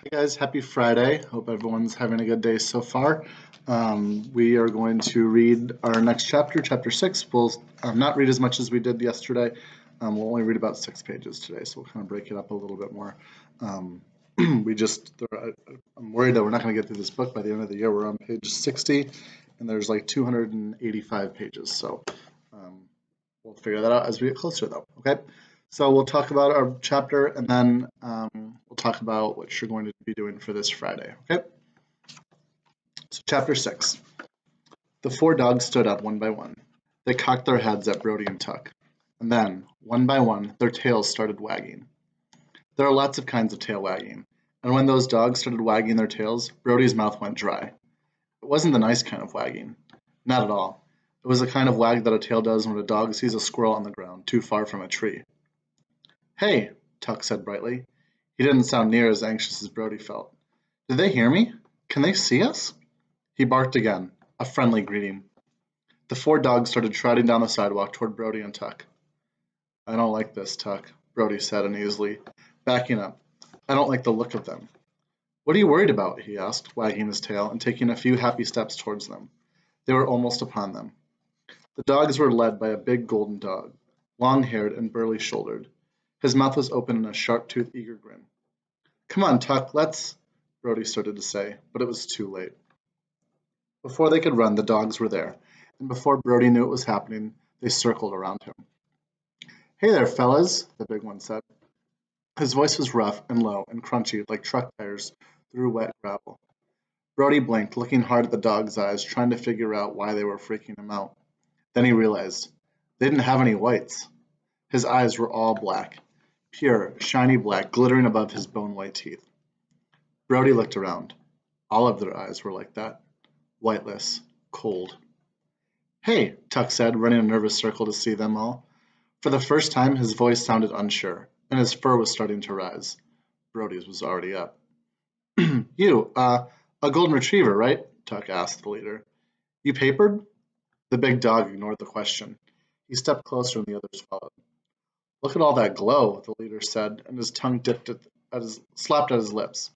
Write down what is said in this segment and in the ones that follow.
Hey guys, happy Friday. Hope everyone's having a good day so far. We are going to read our next chapter, chapter 6. We'll not read as much as we did yesterday. We'll only read about 6 pages today, so we'll kind of break it up a little bit more. I'm worried that we're not going to get through this book by the end of the year. We're on page 60, and there's like 285 pages, so we'll figure that out as we get closer, though, okay? So we'll talk about our chapter, and then we'll talk about what you're going to be doing for this Friday, okay? So chapter 6. The four dogs stood up one by one. They cocked their heads at Brody and Tuck. And then, one by one, their tails started wagging. There are lots of kinds of tail wagging, and when those dogs started wagging their tails, Brody's mouth went dry. It wasn't the nice kind of wagging. Not at all. It was the kind of wag that a tail does when a dog sees a squirrel on the ground too far from a tree. "Hey," Tuck said brightly. He didn't sound near as anxious as Brody felt. "Did they hear me? Can they see us?" He barked again, a friendly greeting. The four dogs started trotting down the sidewalk toward Brody and Tuck. "I don't like this, Tuck," Brody said uneasily, backing up. "I don't like the look of them." "What are you worried about?" he asked, wagging his tail and taking a few happy steps towards them. They were almost upon them. The dogs were led by a big golden dog, long-haired and burly-shouldered. His mouth was open in a sharp-toothed, eager grin. "Come on, Tuck, let's—" Brody started to say, but it was too late. Before they could run, the dogs were there, and before Brody knew what was happening, they circled around him. "Hey there, fellas," the big one said. His voice was rough and low and crunchy like truck tires through wet gravel. Brody blinked, looking hard at the dog's eyes, trying to figure out why they were freaking him out. Then he realized they didn't have any whites. His eyes were all black, pure, shiny black, glittering above his bone-white teeth. Brody looked around. All of their eyes were like that, whiteless, cold. "Hey," Tuck said, running a nervous circle to see them all. For the first time, his voice sounded unsure, and his fur was starting to rise. Brody's was already up. "You, a golden retriever, right?" Tuck asked the leader. "You papered?" The big dog ignored the question. He stepped closer and the others followed. "Look at all that glow," the leader said, and his tongue slapped at his lips.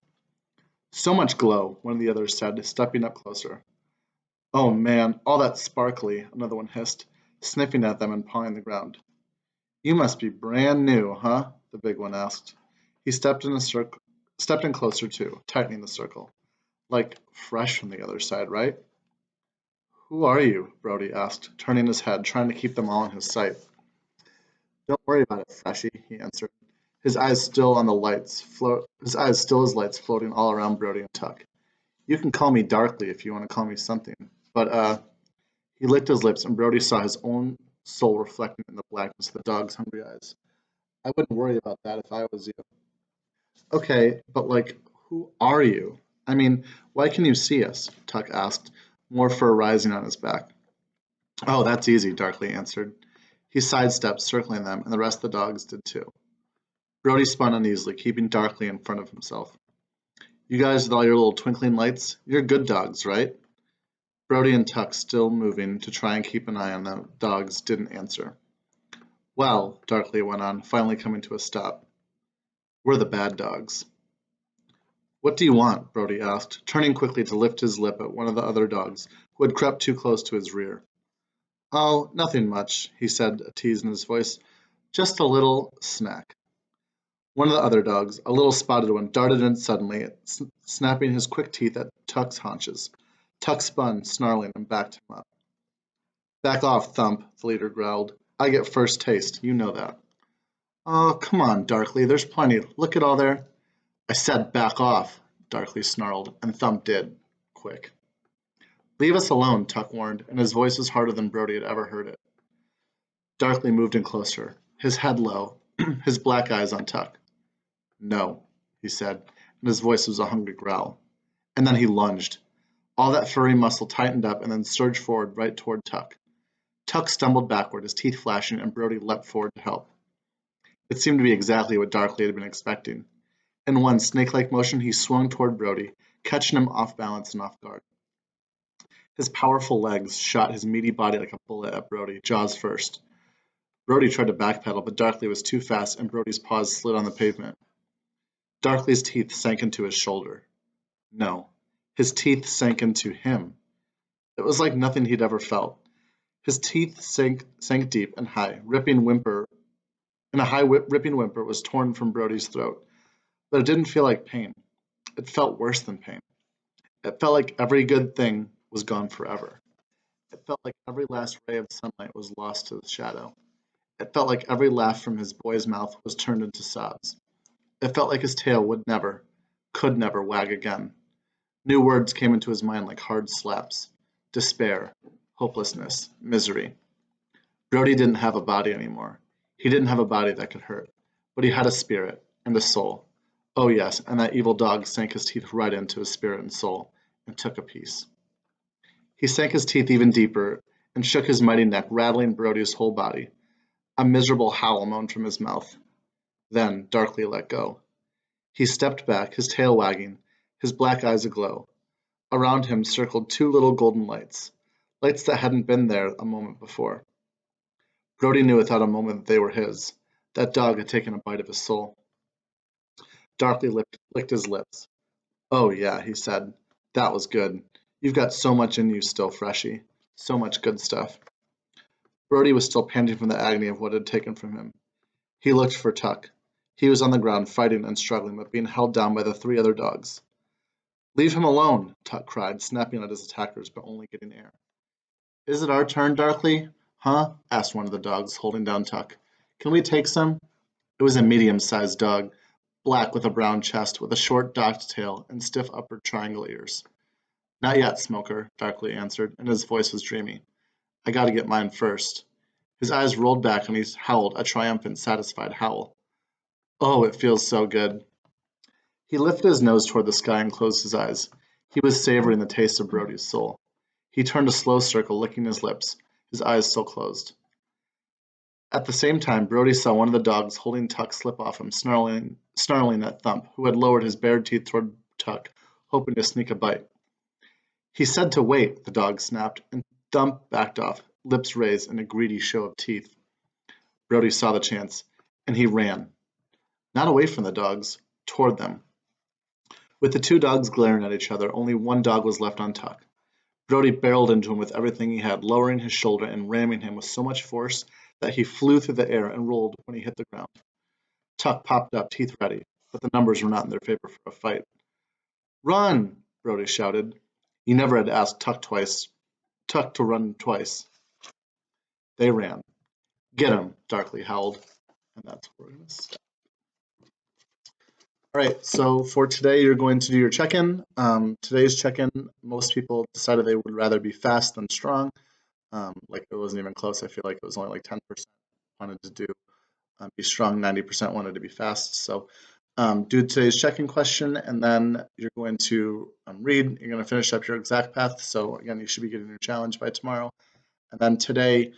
"So much glow," one of the others said, stepping up closer. "Oh man, all that sparkly," another one hissed, sniffing at them and pawing the ground. "You must be brand new, huh?" the big one asked. He stepped in closer too, tightening the circle. "Like fresh from the other side, right?" "Who are you?" Brody asked, turning his head, trying to keep them all in his sight. "Don't worry about it, Freshy," he answered, his eyes still as lights floating all around Brody and Tuck. "You can call me Darkly if you want to call me something, but he licked his lips, and Brody saw his own soul reflecting in the blackness of the dog's hungry eyes. "I wouldn't worry about that if I was you." "Okay, but like, who are you? I mean, why can you see us?" Tuck asked, more fur rising on his back. "Oh, that's easy," Darkly answered. He sidestepped, circling them, and the rest of the dogs did too. Brody spun uneasily, keeping Darkly in front of himself. "You guys with all your little twinkling lights, you're good dogs, right?" Brody and Tuck, still moving to try and keep an eye on the dogs, didn't answer. "Well," Darkly went on, finally coming to a stop, "we're the bad dogs." "What do you want?" Brody asked, turning quickly to lift his lip at one of the other dogs, who had crept too close to his rear. "Oh, nothing much," he said, a tease in his voice. "Just a little snack." One of the other dogs, a little spotted one, darted in suddenly, snapping his quick teeth at Tuck's haunches. Tuck spun, snarling, and backed him up. "Back off, Thump," the leader growled. "I get first taste, you know that." "Oh, come on, Darkly, there's plenty. Look at all there—" "I said back off," Darkly snarled, and Thump did. Quick. "Leave us alone," Tuck warned, and his voice was harder than Brody had ever heard it. Darkly moved in closer, his head low, his black eyes on Tuck. "No," he said, and his voice was a hungry growl. And then he lunged. All that furry muscle tightened up and then surged forward right toward Tuck. Tuck stumbled backward, his teeth flashing, and Brody leapt forward to help. It seemed to be exactly what Darkly had been expecting. In one snake-like motion, he swung toward Brody, catching him off balance and off guard. His powerful legs shot his meaty body like a bullet at Brody, jaws first. Brody tried to backpedal, but Darkly was too fast, and Brody's paws slid on the pavement. Darkly's teeth sank into his shoulder. No, his teeth sank into him. It was like nothing he'd ever felt. His teeth sank deep and high, ripping whimper, and a ripping whimper was torn from Brody's throat. But it didn't feel like pain. It felt worse than pain. It felt like every good thing was gone forever. It felt like every last ray of sunlight was lost to the shadow. It felt like every laugh from his boy's mouth was turned into sobs. It felt like his tail would never, could never wag again. New words came into his mind like hard slaps. Despair, hopelessness, misery. Brody didn't have a body anymore. He didn't have a body that could hurt. But he had a spirit and a soul. Oh yes, and that evil dog sank his teeth right into his spirit and soul and took a piece. He sank his teeth even deeper and shook his mighty neck, rattling Brody's whole body. A miserable howl moaned from his mouth. Then Darkly let go. He stepped back, his tail wagging, his black eyes aglow. Around him circled two little golden lights, lights that hadn't been there a moment before. Brody knew without a moment that they were his. That dog had taken a bite of his soul. Darkly licked his lips. Oh yeah, he said. That was good. You've got so much in you still, Freshy. So much good stuff. Brody was still panting from the agony of what had taken from him. He looked for Tuck. He was on the ground fighting and struggling, but being held down by the three other dogs. Leave him alone, Tuck cried, snapping at his attackers, but only getting air. Is it our turn, Darkly? Huh? Asked one of the dogs, holding down Tuck. Can we take some? It was a medium-sized dog, black with a brown chest, with a short docked tail and stiff upper triangle ears. Not yet, Smoker, Darkly answered, and his voice was dreamy. I gotta get mine first. His eyes rolled back and he howled a triumphant, satisfied howl. Oh, it feels so good. He lifted his nose toward the sky and closed his eyes. He was savoring the taste of Brody's soul. He turned a slow circle, licking his lips, his eyes still closed. At the same time, Brody saw one of the dogs holding Tuck slip off him, snarling at Thump, who had lowered his bared teeth toward Tuck, hoping to sneak a bite. He said to wait, the dog snapped, and Thump backed off, lips raised in a greedy show of teeth. Brody saw the chance, and he ran. Not away from the dogs, toward them. With the two dogs glaring at each other, only one dog was left on Tuck. Brody barreled into him with everything he had, lowering his shoulder and ramming him with so much force that he flew through the air and rolled when he hit the ground. Tuck popped up, teeth ready, but the numbers were not in their favor for a fight. Run! Brody shouted. He never had asked Tuck to run twice. They ran. Get him, Darkly howled. And that's where we're going to stop. All right, so for today, you're going to do your check-in. Today's check-in, most people decided they would rather be fast than strong. Like it wasn't even close. I feel like it was only like 10% wanted to do be strong, 90% wanted to be fast. So do today's check-in question, and then you're going to read. You're going to finish up your exact path. So again, you should be getting your challenge by tomorrow. And then today,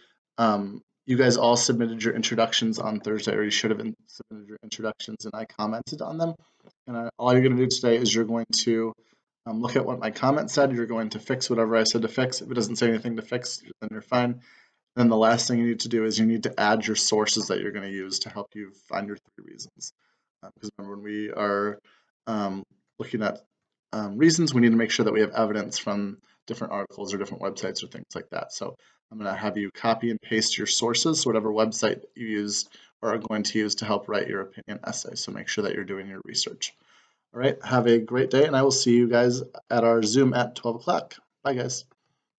you guys all submitted your introductions on Thursday, or you should have submitted your introductions, and I commented on them. And all you're going to do today is you're going to look at what my comment said. You're going to fix whatever I said to fix. If it doesn't say anything to fix, then you're fine. And then the last thing you need to do is you need to add your sources that you're going to use to help you find your 3 reasons. Because remember, when we are looking at reasons, we need to make sure that we have evidence from different articles or different websites or things like that. So I'm going to have you copy and paste your sources, so whatever website you use or are going to use to help write your opinion essay. So make sure that you're doing your research. All right, have a great day, and I will see you guys at our Zoom at 12 o'clock. Bye, guys.